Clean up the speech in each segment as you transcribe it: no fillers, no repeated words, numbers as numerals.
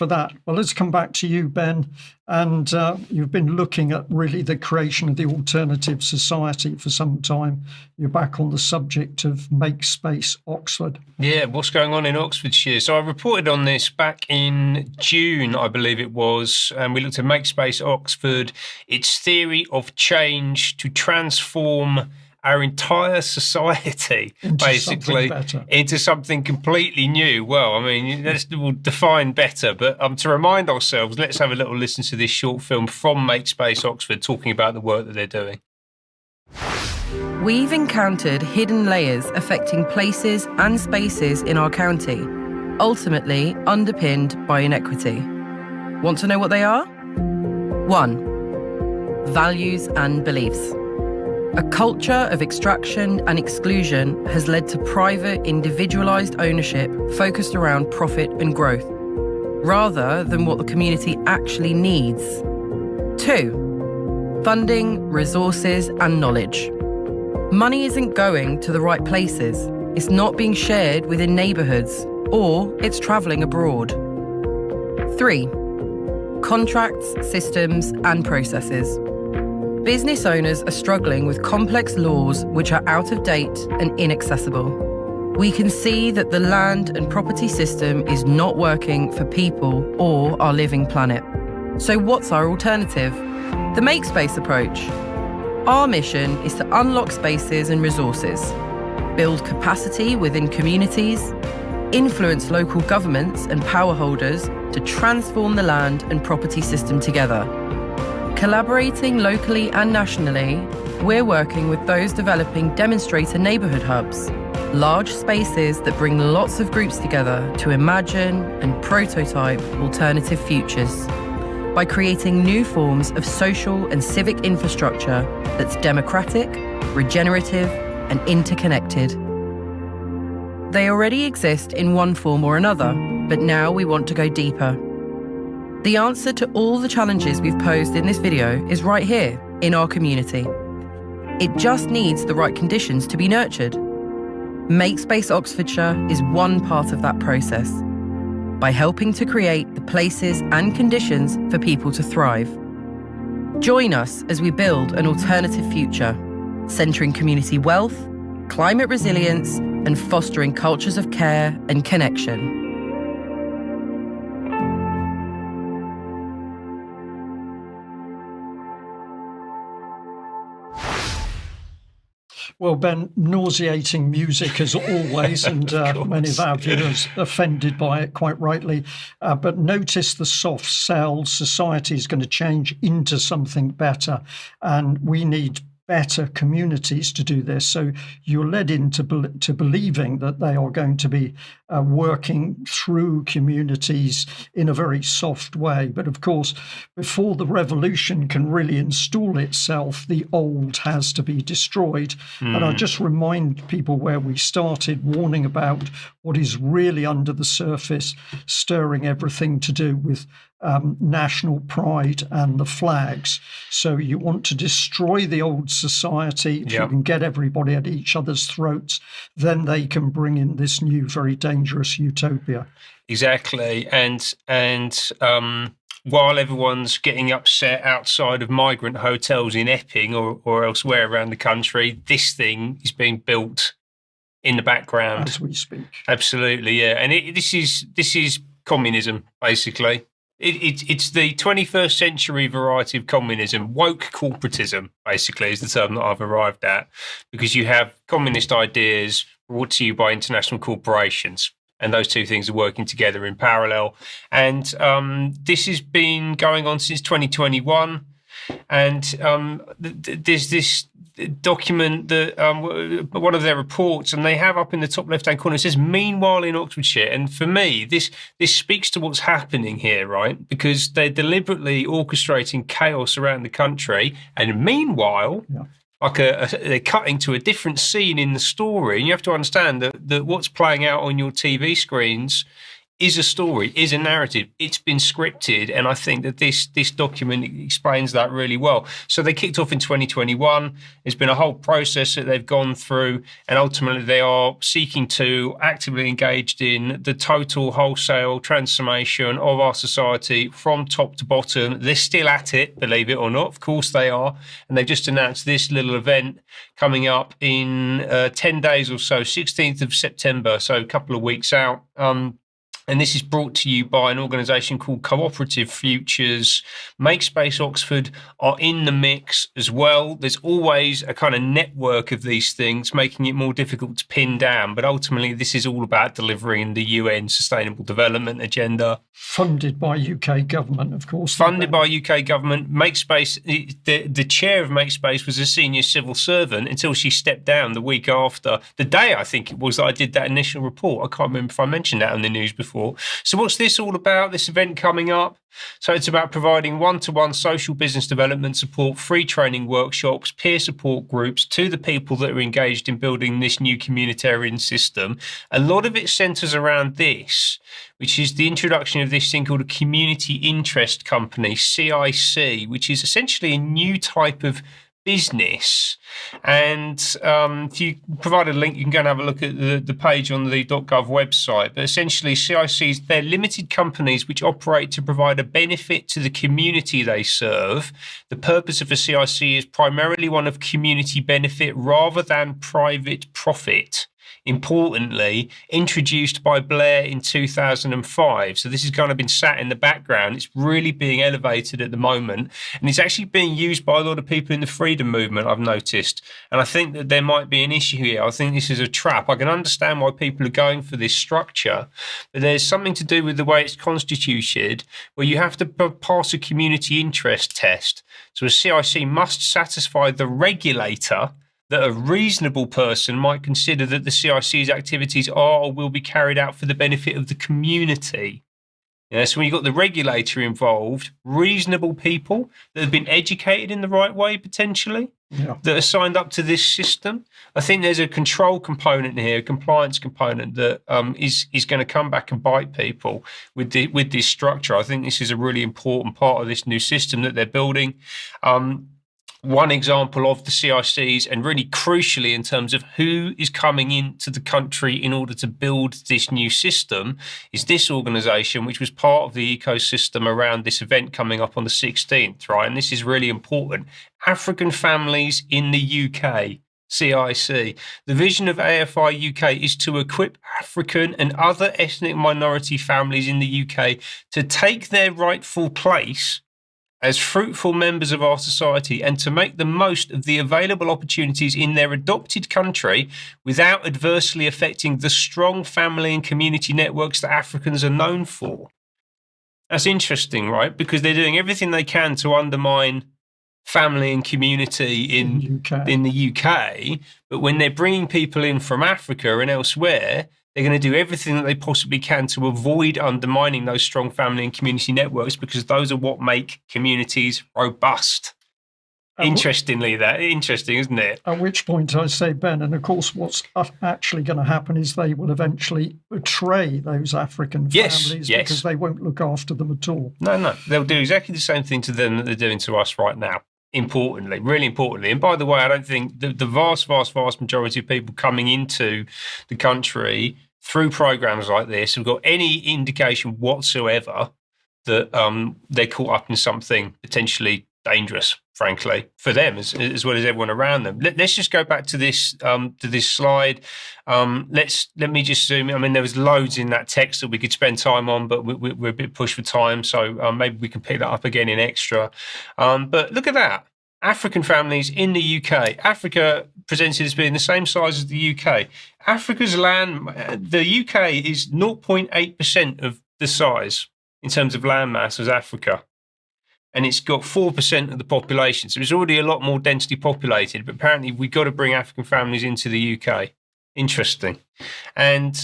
for that. Well, let's come back to you, Ben. And you've been looking at really the creation of the alternative society for some time. You're back on the subject of Makespace Oxford. Yeah, what's going on in Oxfordshire? So I reported on this back in June, I believe it was, and we looked at Makespace Oxford, its theory of change to transform our entire society, basically, into something completely new. Well, I mean, we'll define better, but to remind ourselves, let's have a little listen to this short film from Makespace Oxford talking about the work that they're doing. We've encountered hidden layers affecting places and spaces in our county, ultimately underpinned by inequity. Want to know what they are? 1. Values and beliefs. A culture of extraction and exclusion has led to private, individualised ownership focused around profit and growth, rather than what the community actually needs. 2. Funding, resources and knowledge. Money isn't going to the right places, it's not being shared within neighbourhoods, or it's travelling abroad. 3. Contracts, systems and processes. Business owners are struggling with complex laws which are out of date and inaccessible. We can see that the land and property system is not working for people or our living planet. So what's our alternative? The Makespace approach. Our mission is to unlock spaces and resources, build capacity within communities, influence local governments and power holders to transform the land and property system together. Collaborating locally and nationally, we're working with those developing demonstrator neighbourhood hubs, large spaces that bring lots of groups together to imagine and prototype alternative futures by creating new forms of social and civic infrastructure that's democratic, regenerative and interconnected. They already exist in one form or another, but now we want to go deeper. The answer to all the challenges we've posed in this video is right here, in our community. It just needs the right conditions to be nurtured. Makespace Oxfordshire is one part of that process, by helping to create the places and conditions for people to thrive. Join us as we build an alternative future, centering community wealth, climate resilience, and fostering cultures of care and connection. Well, Ben, nauseating music as always, and many of our viewers offended by it, quite rightly. But notice the soft sell. Society is going to change into something better, and we need better communities to do this. So you're led into believing that they are going to be working through communities in a very soft way. But of course, before the revolution can really install itself, the old has to be destroyed. And I'll just remind people where we started, warning about what is really under the surface, stirring everything to do with national pride and the flags. So you want to destroy the old society. If you can get everybody at each other's throats, then they can bring in this new, very dangerous utopia. Exactly. And while everyone's getting upset outside of migrant hotels in Epping or elsewhere around the country, this thing is being built in the background as we speak. Absolutely, yeah. And this is communism, basically. It's the 21st century variety of communism. Woke corporatism, basically, is the term that I've arrived at, because you have communist ideas brought to you by international corporations, and those two things are working together in parallel. And this has been going on since 2021. And there's this document that one of their reports, and they have up in the top left-hand corner, it says, "Meanwhile in Oxfordshire." And for me, this speaks to what's happening here, right? Because they're deliberately orchestrating chaos around the country. And meanwhile, they're cutting to a different scene in the story. And you have to understand that what's playing out on your TV screens is a story, is a narrative. It's been scripted, and I think that this document explains that really well. So they kicked off in 2021. There's been a whole process that they've gone through, and ultimately they are seeking to actively engage in the total wholesale transformation of our society from top to bottom. They're still at it, believe it or not. Of course they are. And they've just announced this little event coming up in 10 days or so, 16th of September, so a couple of weeks out. And this is brought to you by an organisation called Cooperative Futures. Makespace Oxford are in the mix as well. There's always a kind of network of these things, making it more difficult to pin down. But ultimately, this is all about delivering the UN Sustainable Development Agenda. Funded by UK government, of course. Funded by UK government. Makespace, the chair of Makespace was a senior civil servant until she stepped down the week after. The day, I think it was, that I did that initial report. I can't remember if I mentioned that on the news before. So what's this all about, this event coming up? So it's about providing one-to-one social business development support, free training workshops, peer support groups to the people that are engaged in building this new communitarian system. A lot of it centres around this, which is the introduction of this thing called a community interest company, CIC, which is essentially a new type of business. And if you provide a link, you can go and have a look at the page on the .gov website. But essentially, CICs, they're limited companies which operate to provide a benefit to the community they serve. The purpose of a CIC is primarily one of community benefit rather than private profit. Importantly, introduced by Blair in 2005. So this has kind of been sat in the background. It's really being elevated at the moment. And it's actually being used by a lot of people in the freedom movement, I've noticed. And I think that there might be an issue here. I think this is a trap. I can understand why people are going for this structure, but there's something to do with the way it's constituted, where you have to pass a community interest test. So a CIC must satisfy the regulator that a reasonable person might consider that the CIC's activities are or will be carried out for the benefit of the community. So when you've got the regulator involved, reasonable people that have been educated in the right way, potentially, that are signed up to this system. I think there's a control component here, a compliance component that is going to come back and bite people with this structure. I think this is a really important part of this new system that they're building. One example of the CICs, and really crucially in terms of who is coming into the country in order to build this new system, is this organisation, which was part of the ecosystem around this event coming up on the 16th, right? And this is really important. African Families in the UK. CIC. The vision of AFI UK is to equip African and other ethnic minority families in the UK to take their rightful place as fruitful members of our society and to make the most of the available opportunities in their adopted country without adversely affecting the strong family and community networks that Africans are known for. That's interesting, right? Because they're doing everything they can to undermine family and community in the UK, but when they're bringing people in from Africa and elsewhere, they're going to do everything that they possibly can to avoid undermining those strong family and community networks, because those are what make communities robust. Interesting, isn't it? At which point I say, Ben, and of course what's actually going to happen is they will eventually betray those African families because they won't look after them at all. No. They'll do exactly the same thing to them that they're doing to us right now. Importantly, really importantly. And by the way, I don't think the vast majority of people coming into the country through programs like this have got any indication whatsoever that they're caught up in something potentially dangerous, frankly, for them as well as everyone around them. Let's just go back to this slide. Let me just zoom in. I mean, there was loads in that text that we could spend time on, but we're a bit pushed for time, so maybe we can pick that up again in extra. But look at that. African families in the UK. Africa presented as being the same size as the UK. Africa's land, the UK is 0.8% of the size in terms of land mass as Africa. And it's got 4% of the population. So it's already a lot more densely populated, but apparently we've got to bring African families into the UK. Interesting. And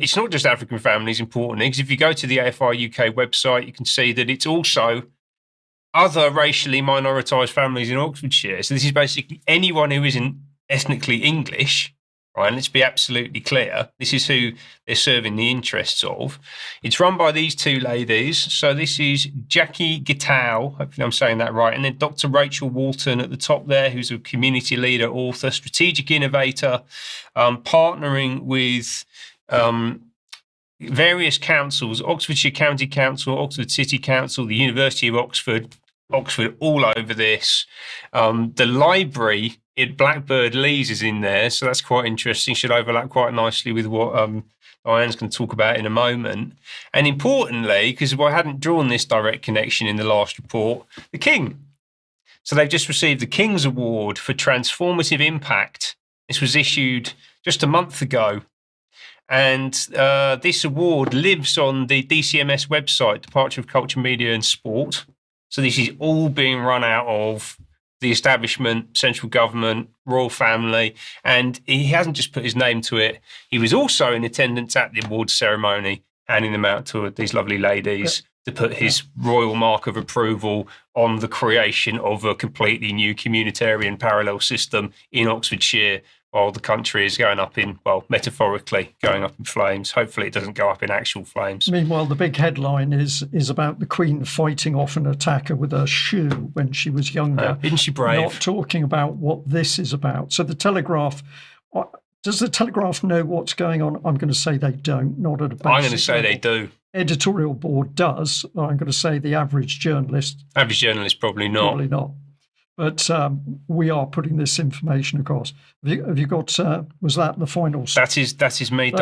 it's not just African families, importantly, because if you go to the AFI UK website, you can see that it's also other racially minoritised families in Oxfordshire. So this is basically anyone who isn't ethnically English right? And let's be absolutely clear. This is who they're serving the interests of. It's run by these two ladies. So this is Jackie Gittow, hopefully I'm saying that right, and then Dr. Rachel Walton at the top there, who's a community leader, author, strategic innovator, partnering with various councils, Oxfordshire County Council, Oxford City Council, the University of Oxford, all over this. The library at Blackbird Leys is in there, so that's quite interesting. Should overlap quite nicely with what Diane's going to talk about in a moment. And importantly, because I hadn't drawn this direct connection in the last report, the King. So they've just received the King's Award for Transformative Impact. This was issued just a month ago. And this award lives on the DCMS website, Department of Culture, Media and Sport. So this is all being run out of the establishment, central government, royal family. And he hasn't just put his name to it. He was also in attendance at the awards ceremony, handing them out to these lovely ladies to put his royal mark of approval on the creation of a completely new communitarian parallel system in Oxfordshire, while the country is going up in, well, metaphorically going up in flames. Hopefully it doesn't go up in actual flames. Meanwhile, the big headline is about the Queen fighting off an attacker with a shoe when she was younger. Isn't she brave? Not talking about what this is about. So the Telegraph, does the Telegraph know what's going on? I'm going to say they don't, not at a basic I'm going to say level. they do. Editorial board does. I'm going to say the average journalist. Average journalist, probably not. Probably not. But we are putting this information across. Have you got, was that the final? That is me.